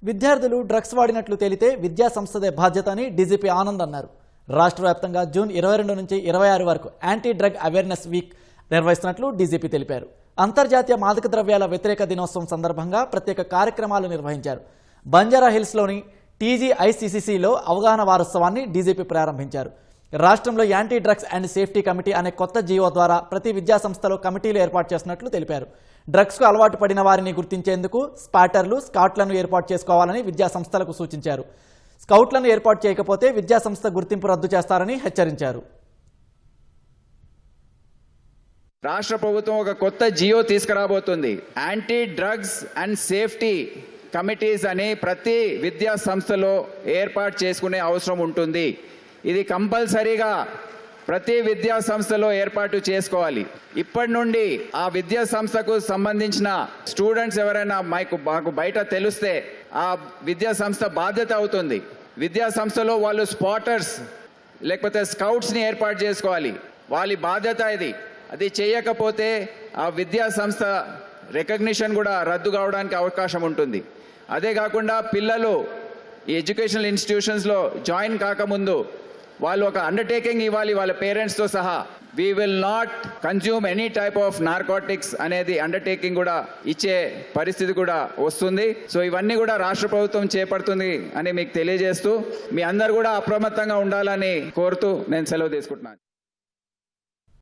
విద్యార్థులు డ్రగ్స్ వాడినట్లు తేలితే విద్యా సంస్థదే బాధ్యత అని డీజీపీ ఆనంద్ అన్నారు. రాష్ట్ర వ్యాప్తంగా జూన్ 22 నుంచి 26 వరకు యాంటీ డ్రగ్ అవేర్నెస్ వీక్ నిర్వహిస్తున్నట్లు డీజీపీ తెలిపారు. అంతర్జాతీయ మాదక ద్రవ్యాల వ్యతిరేక దినోత్సవం సందర్భంగా ప్రత్యేక కార్యక్రమాలు నిర్వహించారు. బంజారా హిల్స్లోని టీజీఐసీసీలో అవగాహన వారోత్సవాన్ని డీజీపీ ప్రారంభించారు. రాష్ట్రంలో anti drugs and safety committee అనే కొత్త జీవో ద్వారా ప్రతి విద్యా సంస్థలో కమిటీలు ఏర్పాటు చేస్తున్నట్లు తెలిపారు. డ్రగ్స్కు అలవాటు పడిన వారిని గుర్తించేందుకు స్పాటర్లు, స్కౌట్లను ఏర్పాటు చేసుకోవాలని విద్యా సంస్థలకు సూచించారు. స్కౌట్లను ఏర్పాటు చేయకపోతే విద్యా సంస్థ గుర్తింపు రద్దు చేస్తారని హెచ్చరించారు. రాష్ట్ర ప్రభుత్వం ఒక కొత్త జియో తీసుకురాబోతుంది. Anti drugs and safety committees అని ప్రతి విద్యా సంస్థలో ఏర్పాటు చేసుకునే అవసరం ఉంటుంది. ఇది కంపల్సరీగా ప్రతి విద్యా సంస్థలో ఏర్పాటు చేసుకోవాలి. ఇప్పటి నుండి ఆ విద్యా సంస్థకు సంబంధించిన స్టూడెంట్స్ ఎవరైనా మాకు బయట తెలిస్తే ఆ విద్యా సంస్థ బాధ్యత అవుతుంది. విద్యా సంస్థలో వాళ్ళు స్పాటర్స్ లేకపోతే స్కౌట్స్ని ఏర్పాటు చేసుకోవాలి. వాళ్ళ బాధ్యత ఇది. అది చేయకపోతే ఆ విద్యా సంస్థ రికగ్నిషన్ కూడా రద్దు కావడానికి అవకాశం ఉంటుంది. అదే కాకుండా పిల్లలు ఈ ఎడ్యుకేషనల్ ఇన్స్టిట్యూషన్స్లో జాయిన్ కాకముందు వాళ్ళు ఒక అండర్టేకింగ్ ఇవ్వాలి వాళ్ళ పేరెంట్స్తో సహా. We will not consume any type of narcotics అనేది అండర్టేకింగ్ కూడా ఇచ్చే పరిస్థితి కూడా వస్తుంది. సో ఇవన్నీ కూడా రాష్ట్ర ప్రభుత్వం చేపడుతుంది అని మీకు తెలియజేస్తూ మీ అందరు కూడా అప్రమత్తంగా ఉండాలని కోరుతూ నేను సెలవు తీసుకుంటున్నాను.